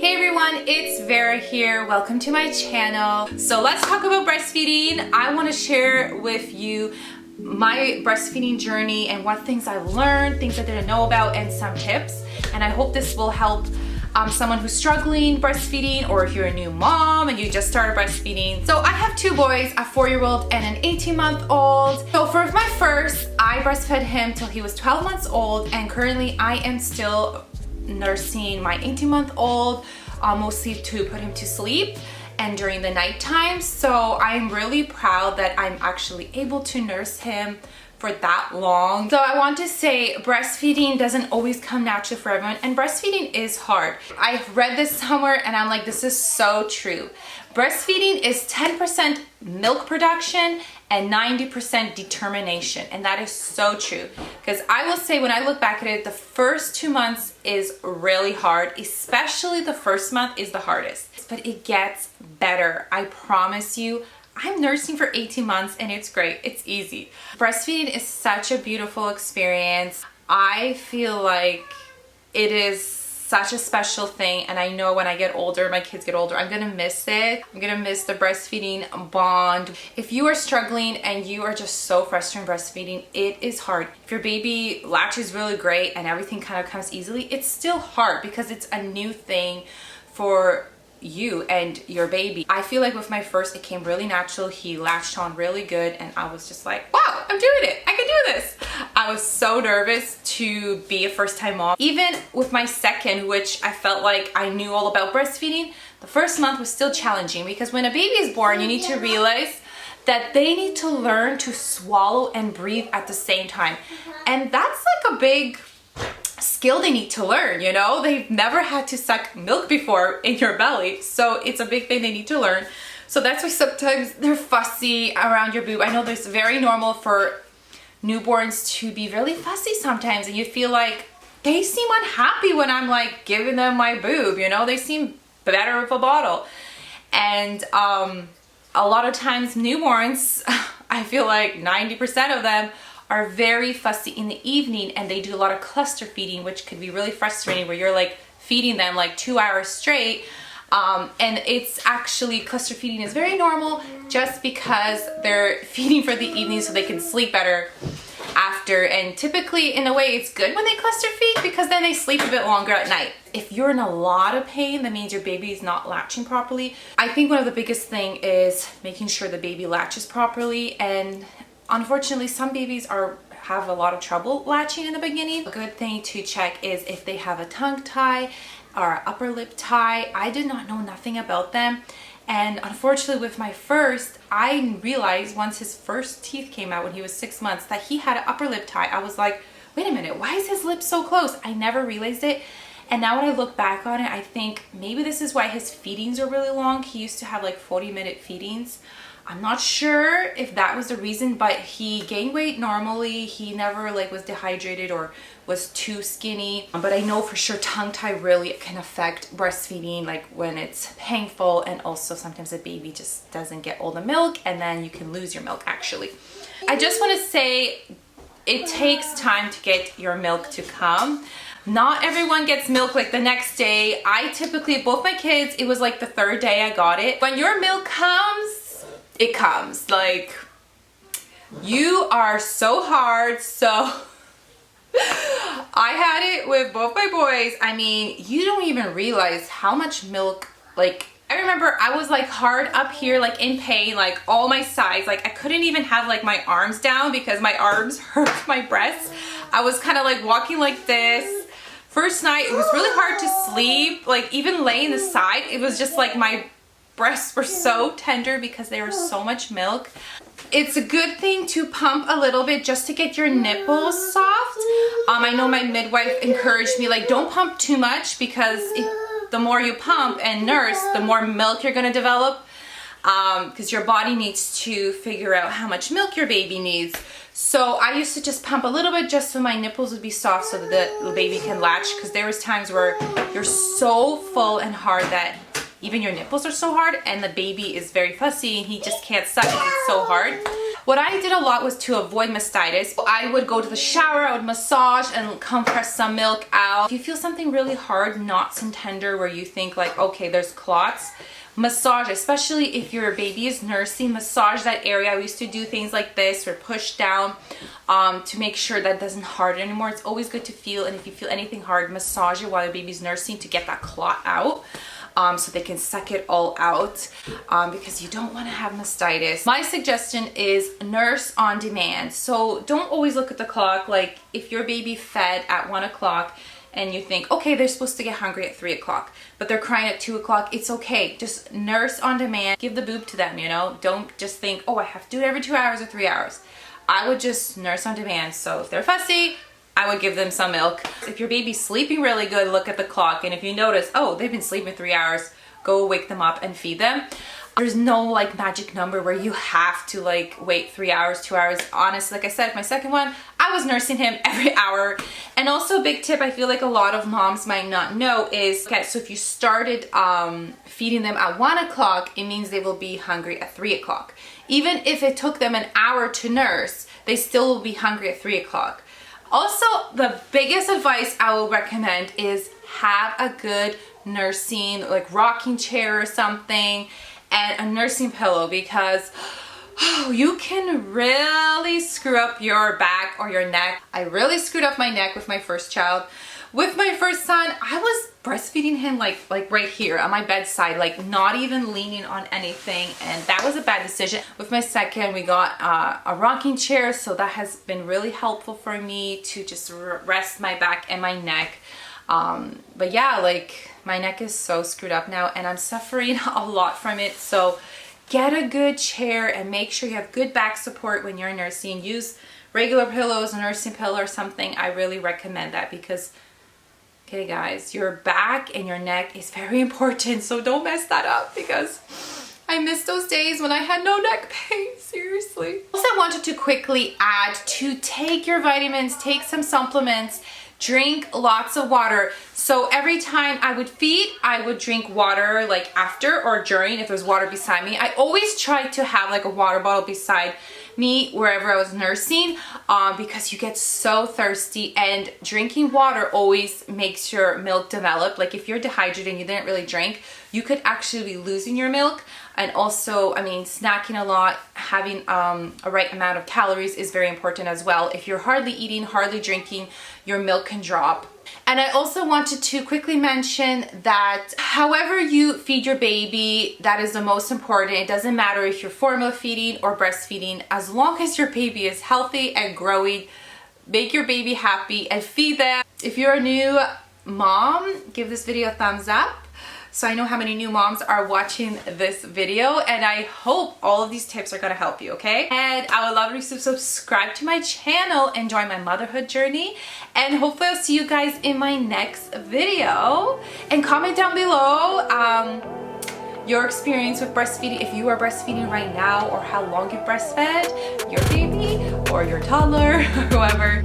Hey everyone, it's Vera here. Welcome to my channel. So let's talk about breastfeeding. I want to share with you my breastfeeding journey and what things I've learned, things I didn't know about, and some tips. And I hope this will help someone who's struggling breastfeeding, or if you're a new mom and you just started breastfeeding. So I have two boys, a 4-year-old and an 18-month-old. So for my first, I breastfed him till he was 12 months old, and currently I am still nursing my 18-month-old, mostly to put him to sleep and during the nighttime. So I'm really proud that I'm actually able to nurse him for that long. So I want to say breastfeeding doesn't always come naturally for everyone, and breastfeeding is hard. I've read this somewhere and I'm like, this is so true. Breastfeeding is 10% milk production and 90% determination, and that is so true. Because I will say, when I look back at it, the first 2 months is really hard, especially the first month is the hardest. But it gets better, I promise you. I'm nursing for 18 months and it's great, it's easy. Breastfeeding is such a beautiful experience. I feel like it is such a special thing, and I know when I get older, my kids get older, I'm gonna miss it. I'm gonna miss the breastfeeding bond. If you are struggling and you are just so frustrated in breastfeeding, it is hard. If your baby latches really great and everything kind of comes easily, it's still hard because it's a new thing for you and your baby. I feel like with my first, it came really natural. He latched on really good and I was just like, wow, I'm doing it, I can do this. I was so nervous to be a first-time mom. Even with my second, which I felt like I knew all about breastfeeding, the first month was still challenging, because when a baby is born, you need to realize that they need to learn to swallow and breathe at the same time. And that's like a big skill they need to learn, you know? They've never had to suck milk before in your belly, so it's a big thing they need to learn. So that's why sometimes they're fussy around your boob. I know it's very normal for newborns to be really fussy sometimes, and you feel like they seem unhappy when I'm like giving them my boob, you know? They seem better with a bottle. And a lot of times newborns, I feel like 90% of them are very fussy in the evening, and they do a lot of cluster feeding, which could be really frustrating, where you're like feeding them like 2 hours straight. And it's actually, cluster feeding is very normal just because they're feeding for the evening so they can sleep better after. And typically, in a way, it's good when they cluster feed because then they sleep a bit longer at night. If you're in a lot of pain, that means your baby is not latching properly. I think one of the biggest thing is making sure the baby latches properly, and unfortunately, some babies have a lot of trouble latching in the beginning. A good thing to check is if they have a tongue tie or upper lip tie. I did not know nothing about them. And unfortunately, with my first, I realized once his first teeth came out when he was 6 months that he had an upper lip tie. I was like, wait a minute, why is his lip so close? I never realized it. And now when I look back on it, I think maybe this is why his feedings are really long. He used to have like 40-minute feedings. I'm not sure if that was the reason, but he gained weight normally. He never like was dehydrated or was too skinny. But I know for sure tongue tie really can affect breastfeeding, like when it's painful, and also sometimes the baby just doesn't get all the milk, and then you can lose your milk actually. I just want to say it takes time to get your milk to come. Not everyone gets milk like the next day. I typically, both my kids, it was like the 3rd day I got it. When your milk comes, it comes. Like, you are so hard. So I had it with both my boys. I mean, you don't even realize how much milk, like, I remember I was like hard up here, like in pain, like all my sides, like I couldn't even have like my arms down because my arms hurt my breasts. I was kind of like walking like this. First night, it was really hard to sleep. Like, even laying the side, it was just like my breasts were so tender because there was so much milk. It's a good thing to pump a little bit just to get your nipples soft. I know my midwife encouraged me, like, don't pump too much, because the more you pump and nurse, the more milk you're gonna develop, because your body needs to figure out how much milk your baby needs. So I used to just pump a little bit just so my nipples would be soft so that the baby can latch, because there was times where you're so full and hard that even your nipples are so hard, and the baby is very fussy and he just can't suck because it's so hard. What I did a lot was to avoid mastitis. I would go to the shower, I would massage and compress some milk out. If you feel something really hard, not and tender, where you think like, okay, there's clots, massage, especially if your baby is nursing, massage that area. I used to do things like this or push down to make sure that it doesn't harden anymore. It's always good to feel, and if you feel anything hard, massage it while your baby's nursing to get that clot out. So they can suck it all out because you don't want to have mastitis. My suggestion is nurse on demand. So don't always look at the clock. Like if your baby fed at 1 o'clock and you think, okay, they're supposed to get hungry at 3 o'clock, but they're crying at 2 o'clock, it's okay. Just nurse on demand. Give the boob to them, you know? Don't just think, oh, I have to do it every 2 hours or 3 hours. I would just nurse on demand. So if they're fussy, I would give them some milk. If your baby's sleeping really good, look at the clock. And if you notice, oh, they've been sleeping 3 hours, go wake them up and feed them. There's no like magic number where you have to like wait 3 hours, 2 hours. Honestly, like I said, my second one, I was nursing him every hour. And also a big tip I feel like a lot of moms might not know is, okay, so if you started feeding them at 1 o'clock, it means they will be hungry at 3 o'clock. Even if it took them an hour to nurse, they still will be hungry at 3 o'clock. Also, the biggest advice I will recommend is have a good nursing, like rocking chair or something, and a nursing pillow, because you can really screw up your back or your neck. I really screwed up my neck with my first child. With my first son, I was breastfeeding him like right here on my bedside, like not even leaning on anything, and that was a bad decision. With my second, we got a rocking chair, so that has been really helpful for me to just rest my back and my neck. But yeah, like my neck is so screwed up now and I'm suffering a lot from it. So get a good chair and make sure you have good back support when you're nursing. Use regular pillows, a nursing pillow or something. I really recommend that because, okay guys, your back and your neck is very important, so don't mess that up, because I miss those days when I had no neck pain, seriously. Also, I wanted to quickly add to take your vitamins, take some supplements, drink lots of water. So every time I would feed, I would drink water like after or during if there's water beside me. I always tried to have like a water bottle beside me wherever I was nursing because you get so thirsty, and drinking water always makes your milk develop. Like if you're dehydrated and you didn't really drink, you could actually be losing your milk. And also, I mean, snacking a lot, having a right amount of calories is very important as well. If you're hardly eating, hardly drinking, your milk can drop. And I also wanted to quickly mention that however you feed your baby, that is the most important. It doesn't matter if you're formula feeding or breastfeeding, as long as your baby is healthy and growing, make your baby happy and feed them. If you're a new mom, give this video a thumbs up, so I know how many new moms are watching this video, and I hope all of these tips are gonna help you, okay? And I would love you to subscribe to my channel and join my motherhood journey, and hopefully I'll see you guys in my next video. And comment down below your experience with breastfeeding, if you are breastfeeding right now, or how long you've breastfed your baby or your toddler or whoever.